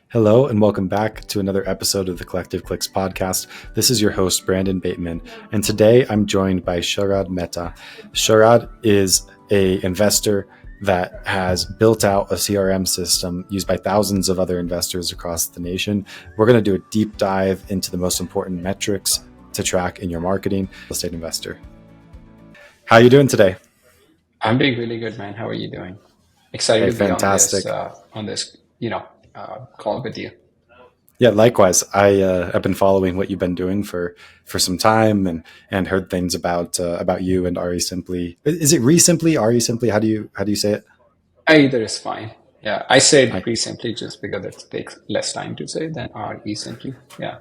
Hello, and welcome back to another episode of the Collective Clicks podcast. This is your host, Brandon Bateman, and today I'm joined by Sharad Mehta. Sharad is an investor that has built out a CRM system used by thousands of other investors across the nation. We're going to do a deep dive into the most important metrics to track in your marketing, real estate investor. How are you doing today? I'm doing really good, man. How are you doing? Excited Hey, to be fantastic. on this, call with you. Yeah, likewise. I've been following what you've been doing for some time and heard things about you and ReSimply. Is it ReSimply? ReSimply? How do you say it? Either is fine. Yeah, I said I, pre-simply just because it takes less time to say than RE simply. Yeah,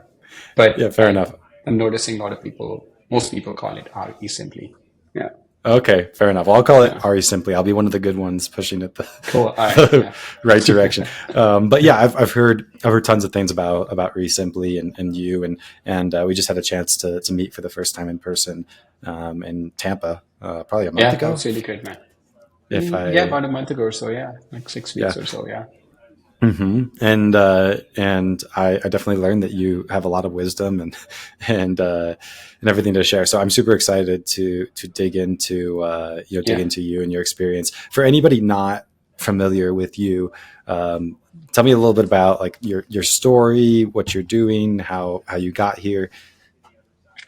but yeah, fair enough. I'm noticing a lot of people, most people call it RE simply. Yeah, Okay, fair enough. Well, I'll call it yeah, ReSimply. I'll be one of the good ones pushing it cool. All right, the yeah, right direction. But yeah, I've heard tons of things about ReSimply and you and we just had a chance to meet for the first time in person in Tampa probably a month yeah, that ago. was really good, man. If Yeah, I about a month ago or so. Yeah, like 6 weeks yeah. or so. Yeah, And I definitely learned that you have a lot of wisdom and and everything to share. So I'm super excited to dig into dig yeah. into you and your experience. For anybody not familiar with you, tell me a little bit about like your story, what you're doing, how you got here.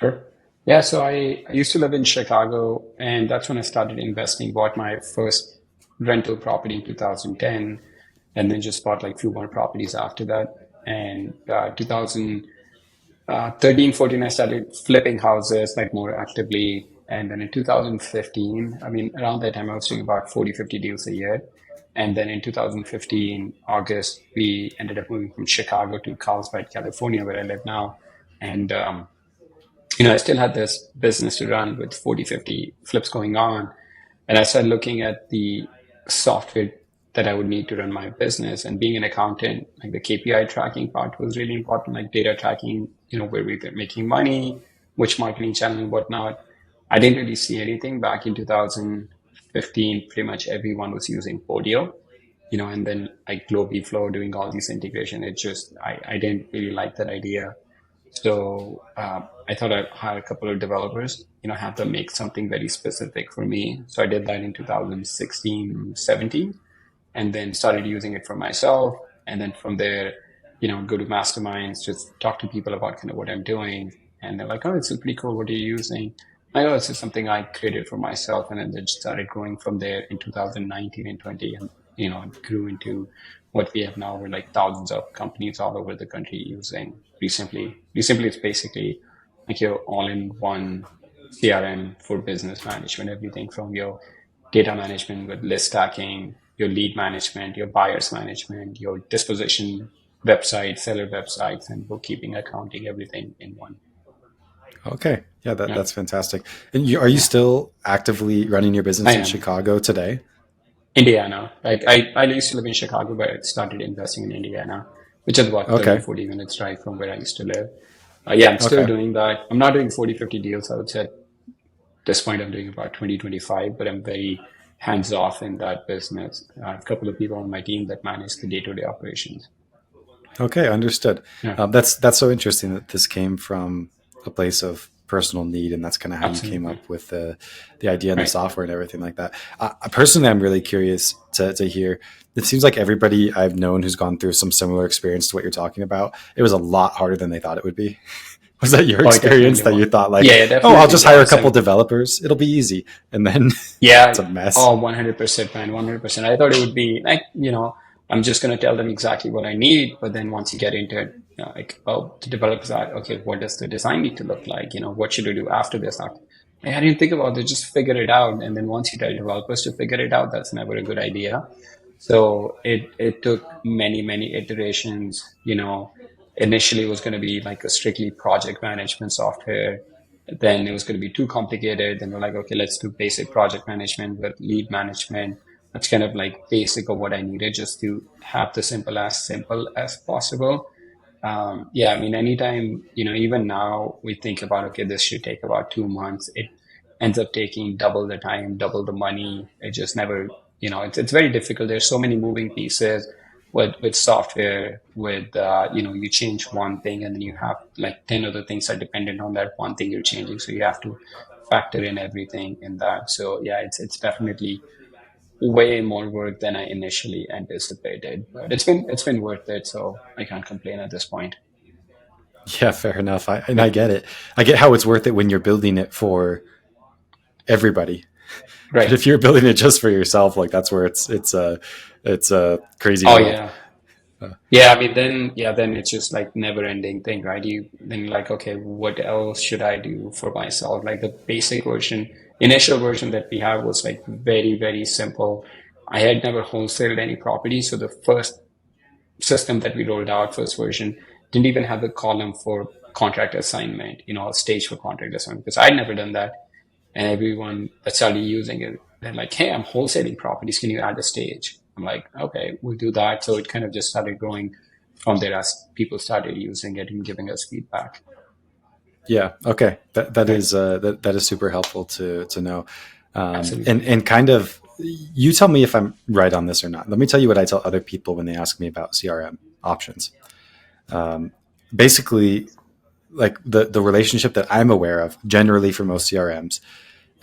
Sure. Yeah, so I used to live in Chicago, and that's when I started investing. Bought my first rental property in 2010, and then just bought like a few more properties after that. And 2013, 14, I started flipping houses like more actively. And then in 2015, I mean, around that time, I was doing about 40, 50 deals a year. And then in 2015, August, we ended up moving from Chicago to Carlsbad, California, where I live now. And I still had this business to run with 40, 50 flips going on. And I started looking at the software that I would need to run my business. And being an accountant, like the KPI tracking part was really important, like data tracking, where we were making money, which marketing channel and whatnot. I didn't really see anything back in 2015. Pretty much everyone was using Podio, and then like Globiflow doing all these integration. I didn't really like that idea. So I thought I'd hire a couple of developers, have them make something very specific for me. So I did that in 2016, 17, and then started using it for myself. And then from there, go to masterminds, just talk to people about kind of what I'm doing. And they're like, oh, it's pretty cool. What are you using? I know it's just something I created for myself. And then they just started growing from there in 2019 and 20. And, it grew into what we have now. We're like thousands of companies all over the country using ReSimply. ReSimply is basically like your all-in-one CRM for business management, everything from your data management with list stacking, your lead management, your buyers management, your disposition website, seller websites, and bookkeeping, accounting, everything in one. Okay, yeah, Yeah, that's fantastic. And are you yeah, still actively running your I business in am. Chicago today? Indiana. Like I used to live in Chicago, but I started investing in Indiana, which is about 30, Okay, 40 minutes drive from where I used to live. Yeah, I'm still okay. doing that. I'm not doing 40, 50 deals. I would say at this point I'm doing about 20, 25, but I'm very hands off in that business. I have a couple of people on my team that manage the day-to-day operations. Okay, understood. Yeah, That's so interesting that this came from a place of personal need, and that's kind of how you came absolutely. up with the idea and the Right. software and everything like that. Personally, I'm really curious to hear. It seems like everybody I've known who's gone through some similar experience to what you're talking about, it was a lot harder than they thought it would be. Was that your Oh, it experience definitely that you was. thought like, Yeah, it oh, I'll definitely just hire a was. couple developers, it'll be easy, and then it's Yeah. a mess. Oh, 100%, man. 100%. I thought it would be like, I'm just going to tell them exactly what I need. But then once you get into it, like, oh, the developers are, okay, what does the design need to look like? What should I do after this? I didn't think about it. Just figure it out. And then once you tell developers to figure it out, that's never a good idea. So it took many, many iterations. Initially it was going to be like a strictly project management software. Then it was going to be too complicated. Then we're like, okay, let's do basic project management with lead management. That's kind of like basic of what I needed just to have the simple as possible. Yeah, I mean, anytime, even now we think about, okay, this should take about 2 months. It ends up taking double the time, double the money. It just never, it's very difficult. There's so many moving pieces. with software, with you change one thing and then you have like 10 other things are dependent on that one thing you're changing. So you have to factor in everything in that. So yeah, it's definitely way more work than I initially anticipated, but it's been worth it. So I can't complain at this point. Yeah, fair enough. I get it. I get how it's worth it when you're building it for everybody. But Right. if you're building it just for yourself, like that's where it's a crazy Oh world. yeah. Yeah, I mean, then it's just like never ending thing, right? You then like, okay, what else should I do for myself? Like the basic version, initial version that we have was like very, very simple. I had never wholesaled any property. So the first system that we rolled out, first version, didn't even have the column for contract assignment, a stage for contract assignment, because I'd never done that. And everyone that started using it, they're like, hey, I'm wholesaling properties. Can you add a stage? I'm like, okay, we'll do that. So it kind of just started growing from there as people started using it and giving us feedback. Yeah. Okay. That Right. is that is super helpful to know. And Absolutely. and kind of you tell me if I'm right on this or not. Let me tell you what I tell other people when they ask me about CRM options. Basically, like the relationship that I'm aware of generally for most CRMs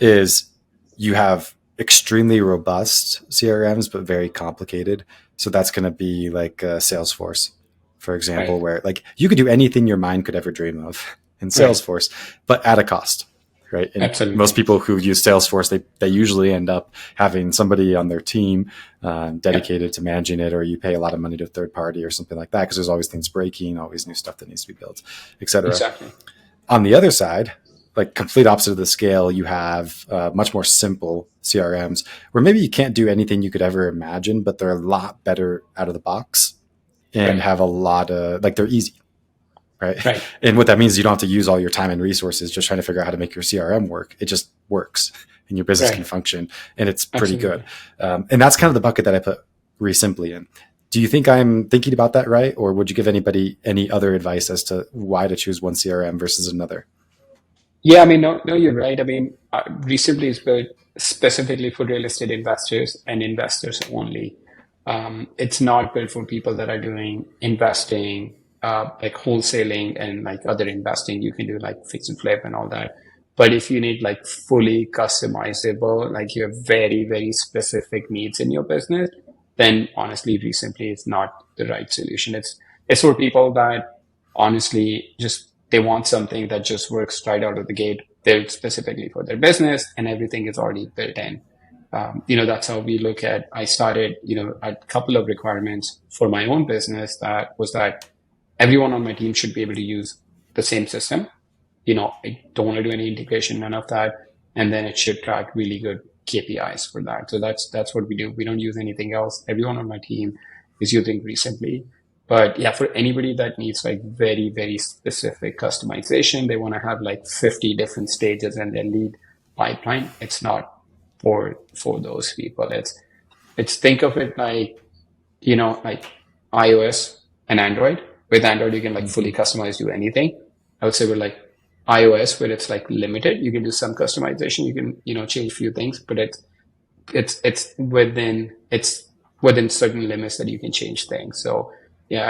is you have extremely robust CRMs but very complicated. So that's going to be like Salesforce, for example, Right. where like you could do anything your mind could ever dream of in Right. Salesforce, but at a cost, right? And most Absolutely. people who use Salesforce, they usually end up having somebody on their team Yeah, dedicated to managing it, or you pay a lot of money to a third party or something like that because there's always things breaking, always new stuff that needs to be built, etc. exactly. On the other side, like complete opposite of the scale, you have much more simple CRMs where maybe you can't do anything you could ever imagine, but they're a lot better out of the box and Right. have a lot of like they're easy, right? Right. And what that means is you don't have to use all your time and resources just trying to figure out how to make your CRM work. It just works and your business can Right. function and it's pretty good. Absolutely. And that's kind of the bucket that I put ReSimply in. Do you think I'm thinking about that right? Or would you give anybody any other advice as to why to choose one CRM versus another? Yeah, I mean, no, no, you're right. I mean, recently it's built specifically for real estate investors and investors only. It's not built for people that are doing investing, like wholesaling and like other investing. You can do like fix and flip and all that. But if you need like fully customizable, like you have very, very specific needs in your business, then honestly, recently it's not the right solution. It's for people that honestly just they want something that just works right out of the gate, built specifically for their business, and everything is already built in. That's how we look at. I started, a couple of requirements for my own business that was that everyone on my team should be able to use the same system. I don't want to do any integration, none of that, and then it should track really good KPIs for that. So that's what we do. We don't use anything else. Everyone on my team is using recently. But yeah, for anybody that needs like very, very specific customization, they want to have like 50 different stages in their lead pipeline. It's not for those people. It's think of it like, like iOS and Android. With Android, you can like fully Mm-hmm. customize, do anything. I would say with like iOS, where it's like limited, you can do some customization. You can, change a few things, but it's within certain limits that you can change things. So yeah,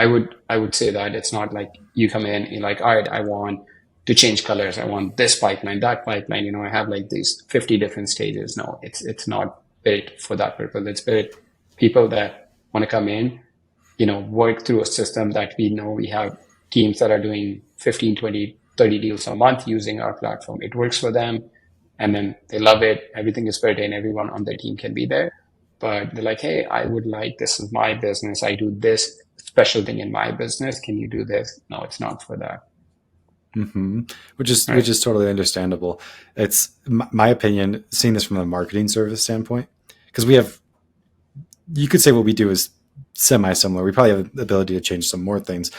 I would say that it's not like you come in, you're like, all right, I want to change colors. I want this pipeline, that pipeline. I have like these 50 different stages. No, it's not built for that purpose. It's built people that want to come in, work through a system that we know we have teams that are doing 15, 20, 30 deals a month using our platform. It works for them and then they love it. Everything is built in. Everyone on their team can be there. But they're like, hey, I would like this is my business. I do this special thing in my business. Can you do this? No, it's not for that. Mm-hmm. Which is Right. totally understandable. It's my opinion, seeing this from a marketing service standpoint, because we have, you could say what we do is semi similar. We probably have the ability to change some more things,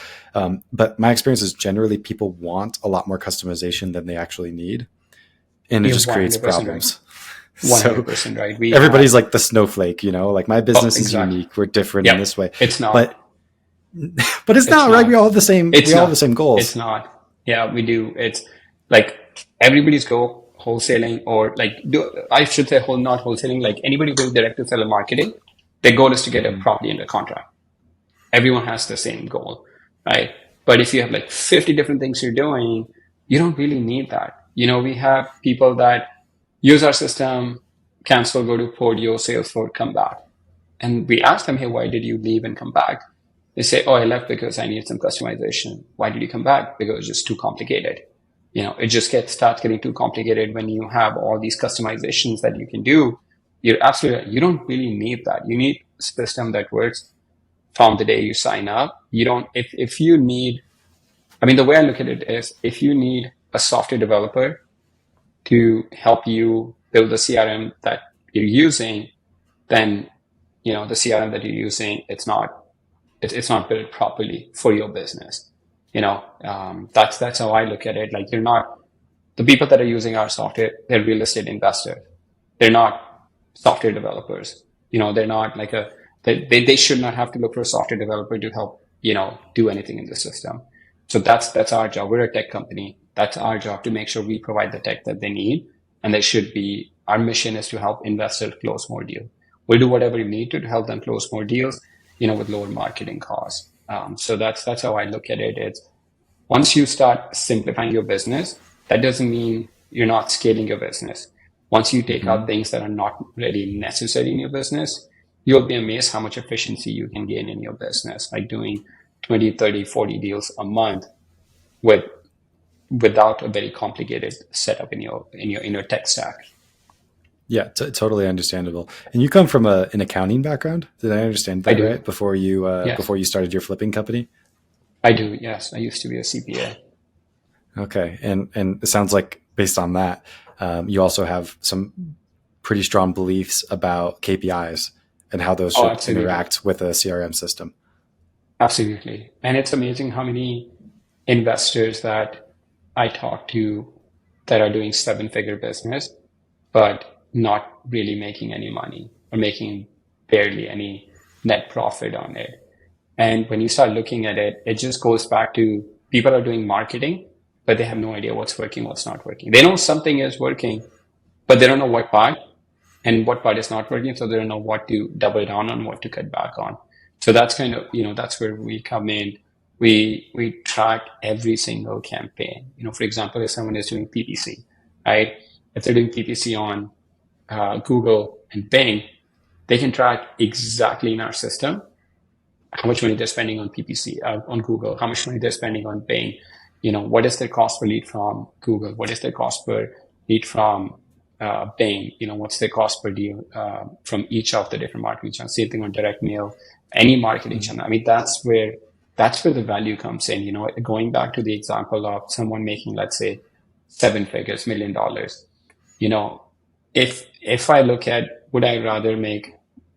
but my experience is generally people want a lot more customization than they actually need, and it You're just creates 100% right. problems. So 100% right. We have, everybody's like the snowflake, like my oh, business is exactly. unique. We're different in Yep. this way, It's not. but it's It's not right. We not. all have the same. We It's all have the not. same It's goals. not. Yeah, we do. It's like everybody's go wholesaling or like I should say not wholesaling, like anybody who's direct to seller marketing, their goal is to get a Mm-hmm. property under contract. everyone has the same goal, right? But if you have like 50 different things you're doing, you don't really need that. We have people that use our system, cancel, go to Podio, Salesforce, come back. And we ask them, hey, why did you leave and come back? They say, oh, I left because I needed some customization. Why did you come back? Because it's just too complicated. It just starts getting too complicated when you have all these customizations that you can do. You're absolutely right. You don't really need that. You need a system that works from the day you sign up. You don't, if you need, I mean, the way I look at it is if you need a software developer to help you build the CRM that you're using, then, the CRM that you're using, it's not built properly for your business. That's how I look at it. Like, you're not, the people that are using our software, they're real estate investors. They're not software developers. They're not like they should not have to look for a software developer to help, do anything in the system. So that's our job. We're a tech company. That's our job, to make sure we provide the tech that they need. And they should be, our mission is to help investors close more deals. We'll do whatever we need to help them close more deals, with lower marketing costs. So that's how I look at it. It's, once you start simplifying your business, that doesn't mean you're not scaling your business. Once you take out things that are not really necessary in your business, you'll be amazed how much efficiency you can gain in your business, like doing 20, 30, 40 deals a month with without a very complicated setup in your tech stack. Yeah, totally understandable. And you come from an accounting background. Did I understand I that do. right? Before you Yes, before you started your flipping company? I do. Yes, I used to be a CPA. Okay, and it sounds like based on that, you also have some pretty strong beliefs about KPIs and how those Oh, should absolutely. interact with a CRM system. Absolutely. And it's amazing how many investors that I talk to that are doing seven-figure business, but not really making any money or making barely any net profit on it. And when you start looking at it, it just goes back to people are doing marketing, but they have no idea what's working, what's not working. They know something is working, but they don't know what part and what part is not working. So they don't know what to double down on, what to cut back on. So that's kind of, that's where we come in. We track every single campaign. For example, if someone is doing PPC, right? If they're doing PPC on Google and Bing, they can track exactly in our system how much money they're spending on PPC, on Google, how much money they're spending on Bing. What is their cost per lead from Google? What is their cost per lead from Bing? What's their cost per deal from each of the different marketing channels? Same thing on direct mail, any marketing channel. I mean, that's where the value comes in. Going back to the example of someone making, let's say, seven figures, $1 million. You know, if I look at, would I rather make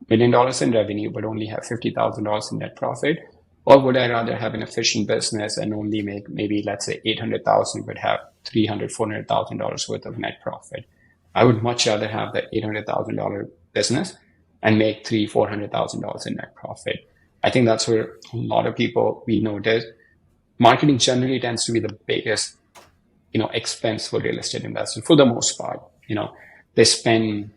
$1 million in revenue but only have $50,000 in net profit, or would I rather have an efficient business and only make maybe, let's say, 800,000 but have 300, $400,000 worth of net profit? I would much rather have that $800,000 business and make three, $400,000 in net profit. I think that's where a lot of people, we notice marketing generally tends to be the biggest expense for real estate investors for the most part. They spend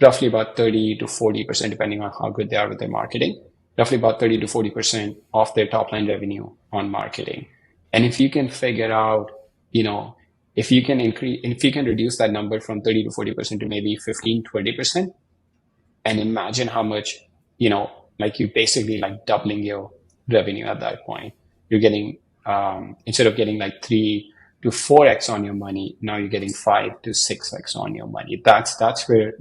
roughly about 30 to 40%, depending on how good they are with their marketing, roughly about 30 to 40% of their top line revenue on marketing. And if you can figure out, you know, if you can reduce that number from 30 to 40% to maybe 15, 20%, and imagine how much, like you basically like doubling your revenue at that point. You're getting, instead of getting like 3 to 4x on your money, now you're getting 5 to 6x on your money. That's where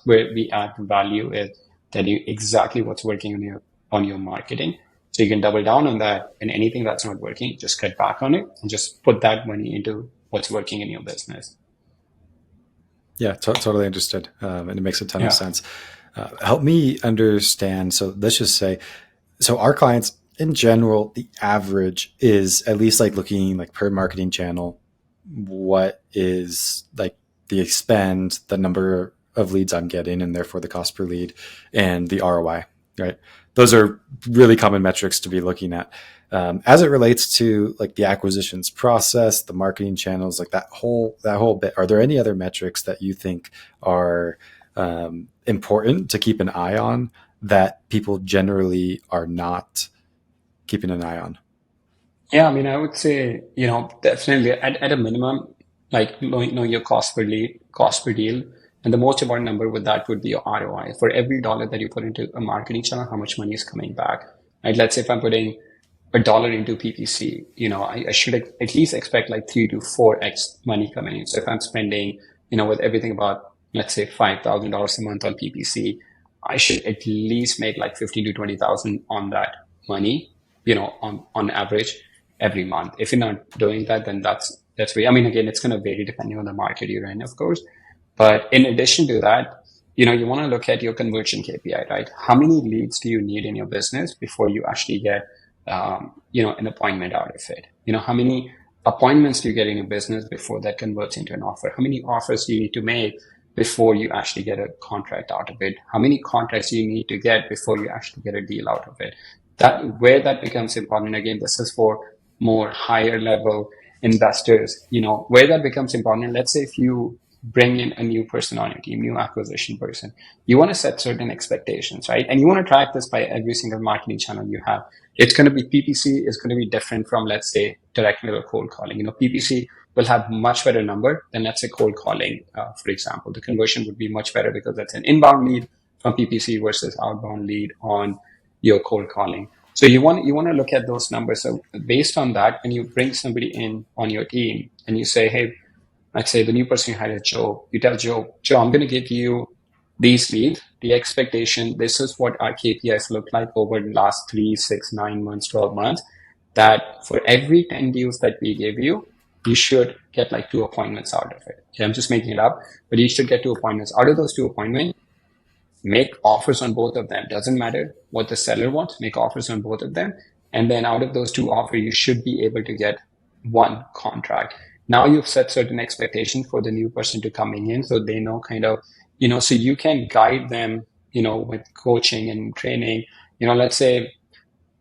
we add value, is tell you exactly what's working on your marketing. So you can double down on that, and anything that's not working, just cut back on it and just put that money into what's working in your business. Yeah, totally understood, and it makes a ton of Yeah. sense. Help me understand. So let's just say, so our clients in general, the average is at least like looking like per marketing channel, what is like the expend, the number of leads I'm getting, and therefore the cost per lead and the ROI, right? Those are really common metrics to be looking at. As it relates to like the acquisitions process, the marketing channels, like that whole bit, are there any other metrics that you think are important to keep an eye on that people generally are not keeping an eye on? Yeah, I mean, I would say, definitely at a minimum, like know your cost per lead, cost per deal. And the most important number with that would be your ROI. For every dollar that you put into a marketing channel, how much money is coming back? Right? Let's say if I'm putting a dollar into PPC, I should at least expect like 3 to 4x money coming in. So if I'm spending, with everything about, let's say $5,000 a month on PPC, I should at least make like 15 to 20,000 on that money, on average every month. If you're not doing that, then that's way. I mean, again, it's going to vary depending on the market you're in, of course. But in addition to that, you want to look at your conversion KPI, right? How many leads do you need in your business before you actually get, an appointment out of it? How many appointments do you get in your business before that converts into an offer? How many offers do you need to make before you actually get a contract out of it? How many contracts do you need to get before you actually get a deal out of it? Where that becomes important, again, this is for more higher level investors, where that becomes important. Let's say if you bring in a new person on your team, new acquisition person, you want to set certain expectations, right? And you want to track this by every single marketing channel you have. It's going to be PPC is going to be different from, let's say, direct mail or cold calling. PPC will have much better number than, let's say, cold calling. For example, the conversion would be much better because that's an inbound lead from PPC versus outbound lead on your cold calling. So you want to look at those numbers. So based on that, when you bring somebody in on your team and you say, hey, let's say the new person you hired is Joe, you tell Joe, I'm going to give you these leads. The expectation, this is what our KPIs look like over the last 3, 6, 9 months, 12 months, that for every 10 deals that we give you, you should get like 2 appointments out of it. Okay, I'm just making it up, but you should get 2 appointments. Out of those 2 appointments, make offers on both of them. Doesn't matter what the seller wants, make offers on both of them. And then out of those 2 offers, you should be able to get 1 contract. Now you've set certain expectations for the new person to coming in, so they know kind of, so you can guide them, with coaching and training. Let's say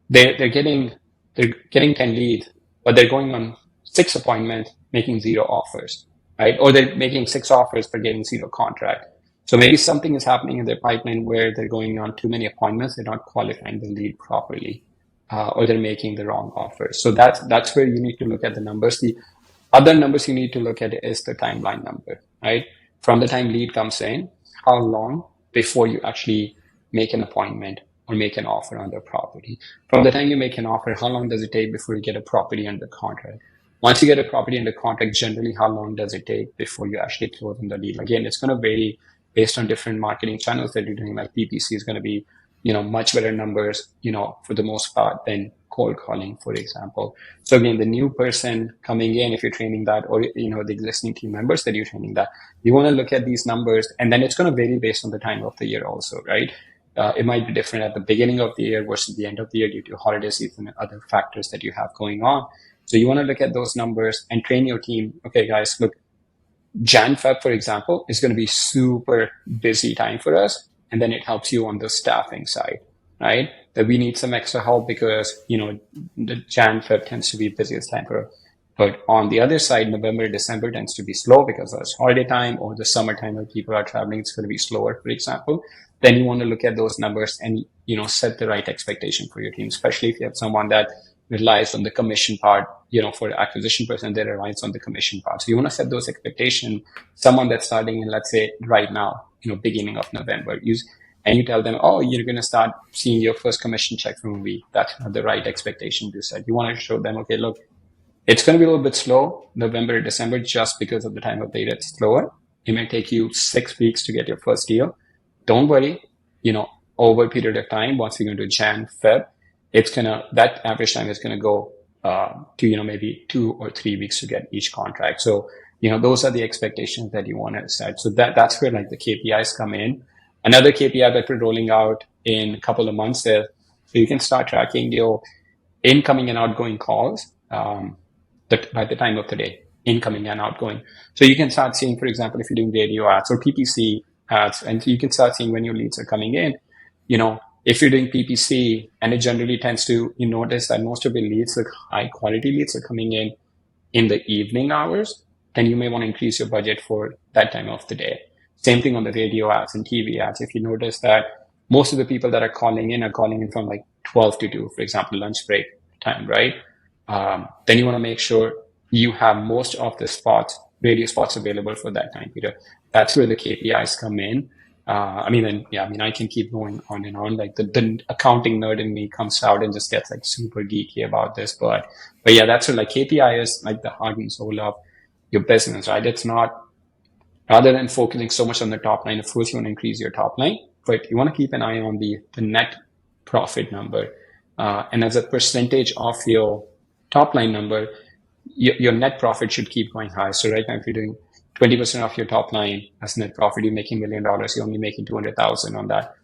they're getting 10 leads, but they're going on 6 appointments, making 0 offers, right? Or they're making 6 offers but getting 0 contract. So maybe something is happening in their pipeline where they're going on too many appointments, they're not qualifying the lead properly, or they're making the wrong offers. So that's where you need to look at the numbers. The other numbers you need to look at is the timeline number, right? From the time lead comes in, how long before you actually make an appointment or make an offer on the property? From the time you make an offer, how long does it take before you get a property under contract? Once you get a property under contract, generally, how long does it take before you actually close on the deal? Again, it's going to vary based on different marketing channels that you're doing. Like PPC is going to be, much better numbers, for the most part than cold calling, for example. So again, the new person coming in, if you're training that, or, the existing team members that you're training that, you want to look at these numbers, and then it's going to vary based on the time of the year also, right? It might be different at the beginning of the year versus the end of the year due to holiday season and other factors that you have going on. So you want to look at those numbers and train your team. Okay, guys, look, Jan Feb, for example, is going to be super busy time for us. And then it helps you on the staffing side, right? That we need some extra help because, the Jan Feb tends to be busiest time for us. But on the other side, November, December tends to be slow because it's holiday time, or the summertime when people are traveling, it's going to be slower, for example. Then you want to look at those numbers and, set the right expectation for your team, especially if you have someone that relies on the commission part, for the acquisition person that relies on the commission part. So you want to set those expectations. Someone that's starting in, let's say right now, beginning of November, and you tell them, oh, you're going to start seeing your first commission check from a week. That's not the right expectation to set. You want to show them, okay, look, it's going to be a little bit slow, November, December, just because of the time of the year it's slower. It may take you 6 weeks to get your first deal. Don't worry, over a period of time, once we go into Jan, Feb, that average time is going to go to, maybe 2 or 3 weeks to get each contract. So, those are the expectations that you want to set. So that's where like the KPIs come in. Another KPI that we're rolling out in a couple of months is, so you can start tracking your incoming and outgoing calls by the time of the day, incoming and outgoing. So you can start seeing, for example, if you're doing radio ads or PPC ads, and you can start seeing when your leads are coming in, if you're doing PPC, and it generally tends to, you notice that most of your leads, like high quality leads, are coming in the evening hours, then you may want to increase your budget for that time of the day. Same thing on the radio ads and TV ads. If you notice that most of the people that are calling in from like 12 to 2, for example, lunch break time, right? Then you want to make sure you have most of the spots, radio spots available for that time period. That's where the KPIs come in. I can keep going on and on. Like the accounting nerd in me comes out and just gets like super geeky about this. But yeah, that's what like KPI is like the heart and soul of your business, right? It's not, rather than focusing so much on the top line, of course you want to increase your top line, but you want to keep an eye on the net profit number. And as a percentage of your top line number, your net profit should keep going high. So right now, if you're doing 20% of your top line as net profit, you're making $1 million, you're only making 200,000 on that.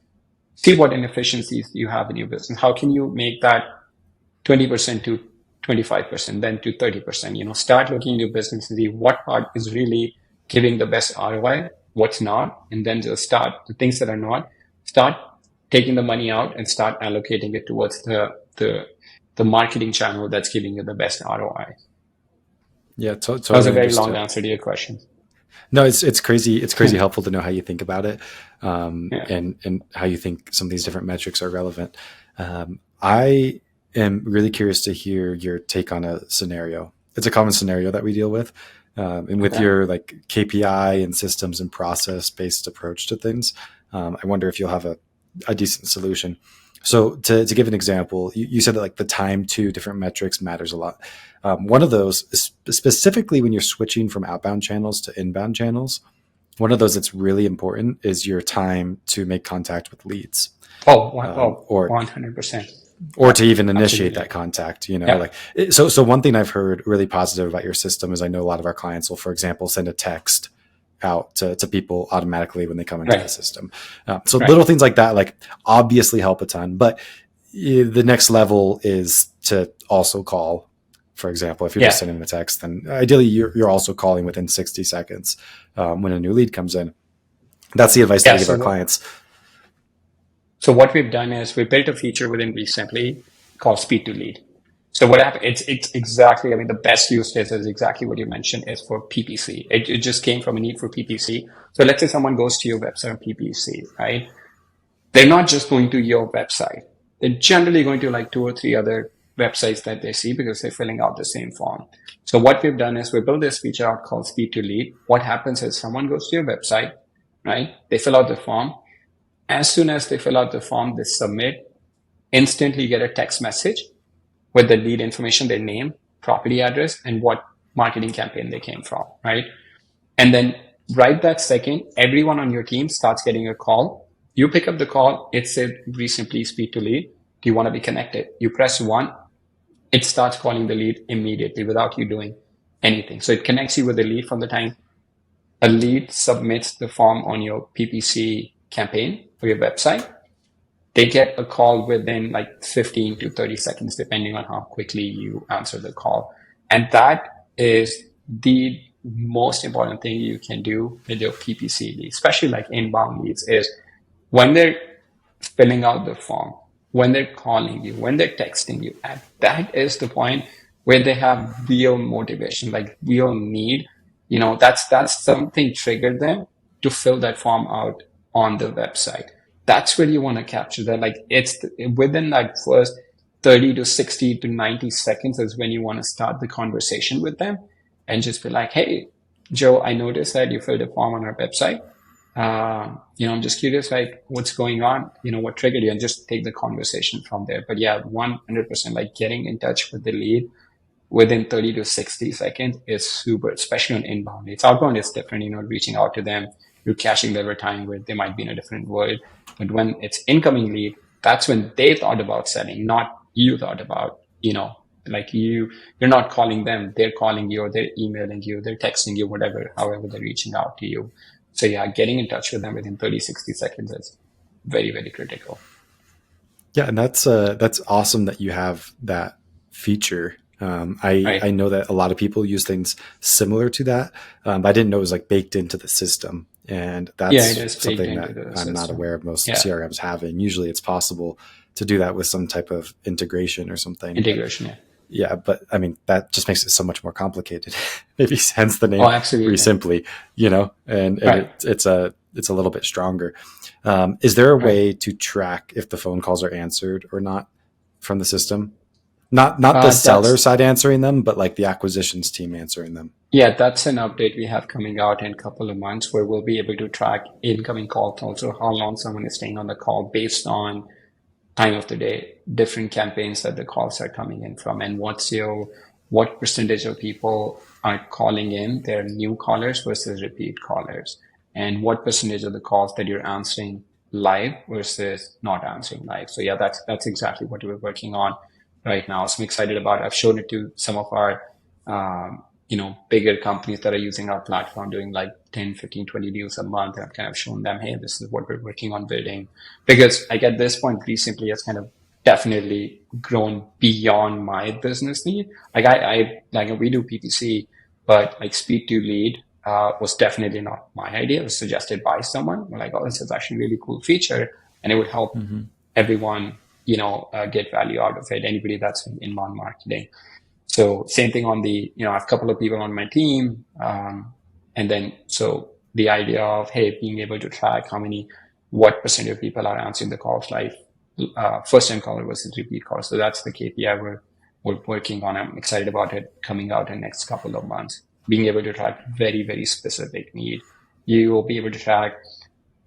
See what inefficiencies you have in your business. How can you make that 20% to 25%, then to 30%? Start looking at your business and see what part is really giving the best ROI, what's not, and then just start the things that are not, start taking the money out and start allocating it towards the marketing channel that's giving you the best ROI. Yeah, totally. That was a very long answer to your question. No, it's crazy. It's crazy helpful to know how you think about it, Yeah. and how you think some of these different metrics are relevant. I am really curious to hear your take on a scenario. It's a common scenario that we deal with, and with your like KPI and systems and process based approach to things. I wonder if you'll have a decent solution. So to give an example, you said that like the time to different metrics matters a lot. One of those is specifically when you're switching from outbound channels to inbound channels. One of those that's really important is your time to make contact with leads. Or 100%. Or to even initiate that contact, so one thing I've heard really positive about your system is I know a lot of our clients will, for example, send a text out to people automatically when they come into the system. Little things like that, like obviously help a ton, but the next level is to also call. For example, if you're just sending a text, then ideally you're also calling within 60 seconds when a new lead comes in. That's the advice that we give our clients. So what we've done is we built a feature within ReSimply called speed to lead. So what happened? It's exactly, the best use case is exactly what you mentioned, is for PPC. It just came from a need for PPC. So let's say someone goes to your website on PPC, right? They're not just going to your website. They're generally going to like 2 or 3 other websites that they see because they're filling out the same form. So what we've done is we built this feature out called speed to lead. What happens is someone goes to your website, right? They fill out the form. As soon as they fill out the form, they submit, instantly get a text message with the lead information, their name, property address, and what marketing campaign they came from, right? And then right that second, everyone on your team starts getting a call. You pick up the call. It said ReSimply speed to lead. Do you want to be connected? You press 1. It starts calling the lead immediately without you doing anything. So it connects you with the lead from the time a lead submits the form on your PPC campaign or your website. They get a call within like 15 to 30 seconds, depending on how quickly you answer the call. And that is the most important thing you can do with your PPC leads, especially like inbound leads, is when they're filling out the form, when they're calling you, when they're texting you, and that is the point where they have real motivation, like real need. That's something triggered them to fill that form out on the website. That's where you want to capture that. Like it's within that first 30 to 60 to 90 seconds is when you want to start the conversation with them and just be like, hey, Joe, I noticed that you filled a form on our website. I'm just curious, like what's going on, what triggered you, and just take the conversation from there. But yeah, 100%, like getting in touch with the lead within 30 to 60 seconds is super, especially on inbound. It's outbound is different, reaching out to them, you're caching their time with, they might be in a different world. But when it's incoming lead, that's when they thought about selling, not you thought about, like you're not calling them, they're calling you, or they're emailing you, they're texting you, whatever, however they're reaching out to you. So yeah, getting in touch with them within 30, 60 seconds is very, very critical. Yeah. And that's awesome that you have that feature. I know that a lot of people use things similar to that, but I didn't know it was like baked into the system. And that's something that I'm not aware of most CRMs having. Usually it's possible to do that with some type of integration or something. Yeah, but I mean, that just makes it so much more complicated. Maybe hence the name ReSimply, and it's a little bit stronger. Is there a way to track if the phone calls are answered or not? from the system? Not the seller That's side answering them, but like the acquisitions team answering them. Yeah, that's an update we have coming out in a couple of months where we'll be able to track incoming calls, also how long someone is staying on the call based on time of the day, different campaigns that the calls are coming in from, and what percentage of people are calling in, they're new callers versus repeat callers, and what percentage of the calls that you're answering live versus not answering live. So yeah, that's exactly what we're working on right now. So I'm excited about it. I've shown it to some of our bigger companies that are using our platform, doing like 10, 15, 20 deals a month. And I've kind of shown them, hey, this is what we're working on building. Because like at this point, ReSimply has kind of definitely grown beyond my business need. Like like we do PPC, but like speed to lead was definitely not my idea. It was suggested by someone. We're like, oh, this is actually a really cool feature, and it would help Mm-hmm. everyone, get value out of it. Anybody that's in inbound marketing. So same thing on I have a couple of people on my team. And then, so the idea of, hey, being able to track what percent of people are answering the calls like first time caller versus repeat call. So that's the KPI we're working on. I'm excited about it coming out in the next couple of months, being able to track very, very specific need. You will be able to track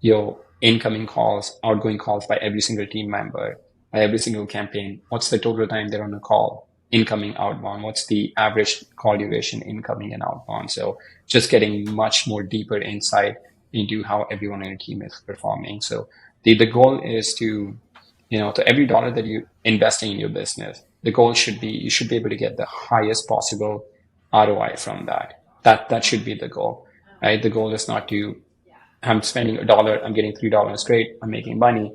your incoming calls, outgoing calls by every single team member, by every single campaign. What's the total time they're on a call? Incoming, outbound. What's the average call duration, incoming and outbound? So just getting much more deeper insight into how everyone in your team is performing. So the goal is to every dollar that you investing in your business, the goal should be you should be able to get the highest possible ROI from that. That should be the goal, right? The goal is not to I'm spending $1, I'm getting $3 straight, I'm making money.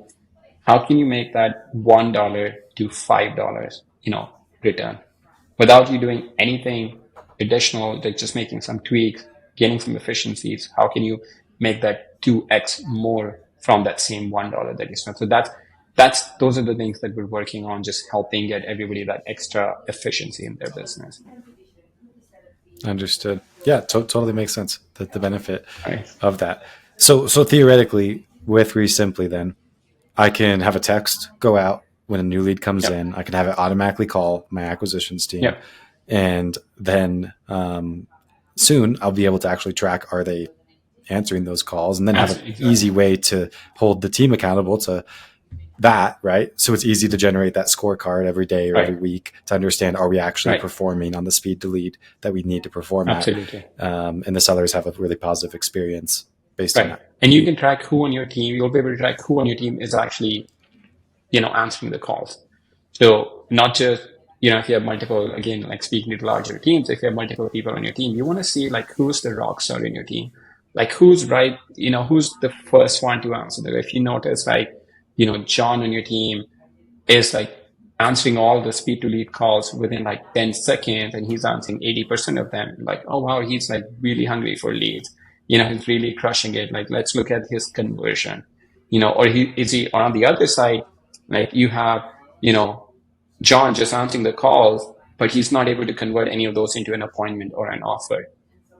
How can you make that $1 to $5, return without you doing anything additional, like just making some tweaks, getting some efficiencies? How can you make that 2x more from that same $1 that you spent? So those are the things that we're working on, just helping get everybody that extra efficiency in their business. Understood. Yeah, totally makes sense. The benefit Right. of that. So theoretically, with ReSimply, then I can have a text go out when a new lead comes Yep. in. I can have it automatically call my acquisitions team, Yep. and then soon I'll be able to actually track, are they answering those calls, and then have an Absolutely. easy Exactly. way to hold the team accountable to that, right? So it's easy to generate that scorecard every day or every Right. week to understand, are we actually Right. performing on the speed to lead that we need to perform at? Absolutely. And the sellers have a really positive experience based on Right. that. And you can track who on your team, you'll be able to track who on your team is actually, answering the calls. So not just, if you have multiple, again, like speaking to larger teams, if you have multiple people on your team, you want to see like who's the rock star in your team, like who's right, who's the first one to answer. If you notice like, John on your team is like answering all the speed to lead calls within like 10 seconds and he's answering 80% of them, like, oh wow, he's like really hungry for leads, he's really crushing it, like let's look at his conversion, or he on the other side, like you have, you know John just answering the calls, but he's not able to convert any of those into an appointment or an offer.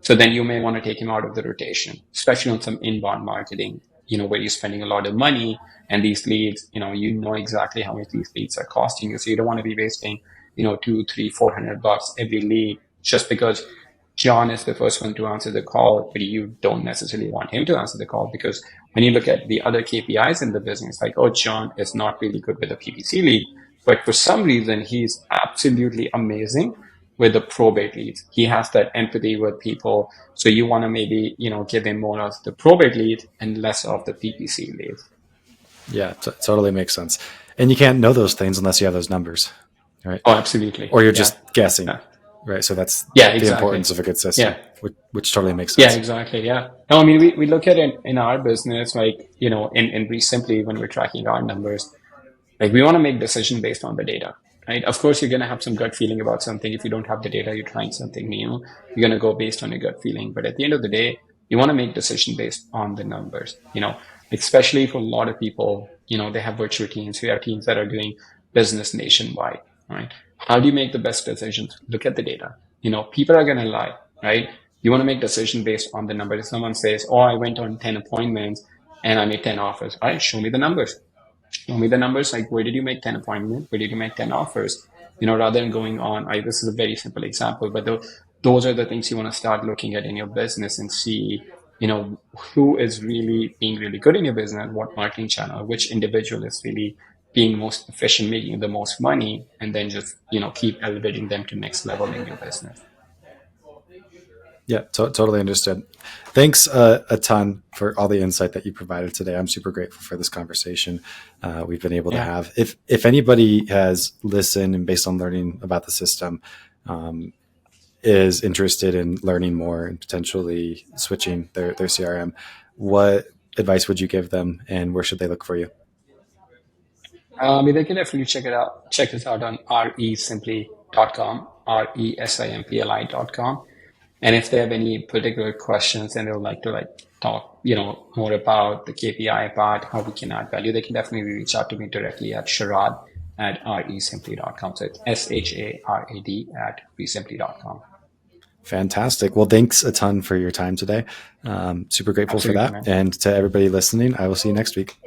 So then you may want to take him out of the rotation, especially on some inbound marketing, where you're spending a lot of money and these leads, you know exactly how much these leads are costing you. So you don't want to be wasting, two, three, $400 every lead just because John is the first one to answer the call, but you don't necessarily want him to answer the call because when you look at the other KPIs in the business, like, oh, John is not really good with a PPC lead, but for some reason, he's absolutely amazing with the probate leads. He has that empathy with people. So you want to maybe, give him more of the probate lead and less of the PPC leads. Yeah, totally makes sense. And you can't know those things unless you have those numbers, right? Oh, absolutely. Or you're Yeah. just guessing, Yeah. right? So that's Yeah, the exactly. importance of a good system, Yeah. which totally makes Yeah, sense. exactly. Yeah. No, I mean, we look at it in our business, like, in ReSimply when we're tracking our numbers, like we want to make decision based on the data, right? Of course, you're going to have some gut feeling about something. If you don't have the data, you're trying something new, you're going to go based on your gut feeling. But at the end of the day, you want to make decision based on the numbers, especially for a lot of people, they have virtual teams. We have teams that are doing business nationwide, right? How do you make the best decisions? Look at the data. People are going to lie, right? You want to make decision based on the numbers. If someone says, oh, I went on 10 appointments and I made 10 offers, all right, show me the numbers. show me the numbers. Like, where did you make 10 appointments? Where did you make 10 offers? Rather than going on, this is a very simple example, but those are the things you want to start looking at in your business and see, who is really being really good in your business, what marketing channel, which individual is really being most efficient, making the most money, and then just, keep elevating them to next level in your business. Yeah, totally understood. Thanks a ton for all the insight that you provided today. I'm super grateful for this conversation we've been able to Yeah. have. If anybody has listened and based on learning about the system, is interested in learning more and potentially switching their CRM, what advice would you give them, and where should they look for you? They can definitely check us out on resimply.com, resimpli.com. And if they have any particular questions and they would like to talk, more about the KPI part, how we can add value, they can definitely reach out to me directly at Sharad at resimply.com. So it's SHARAD at resimply.com. Fantastic. Well, thanks a ton for your time today. Super grateful for Absolutely, that. man. And to everybody listening, I will see you next week.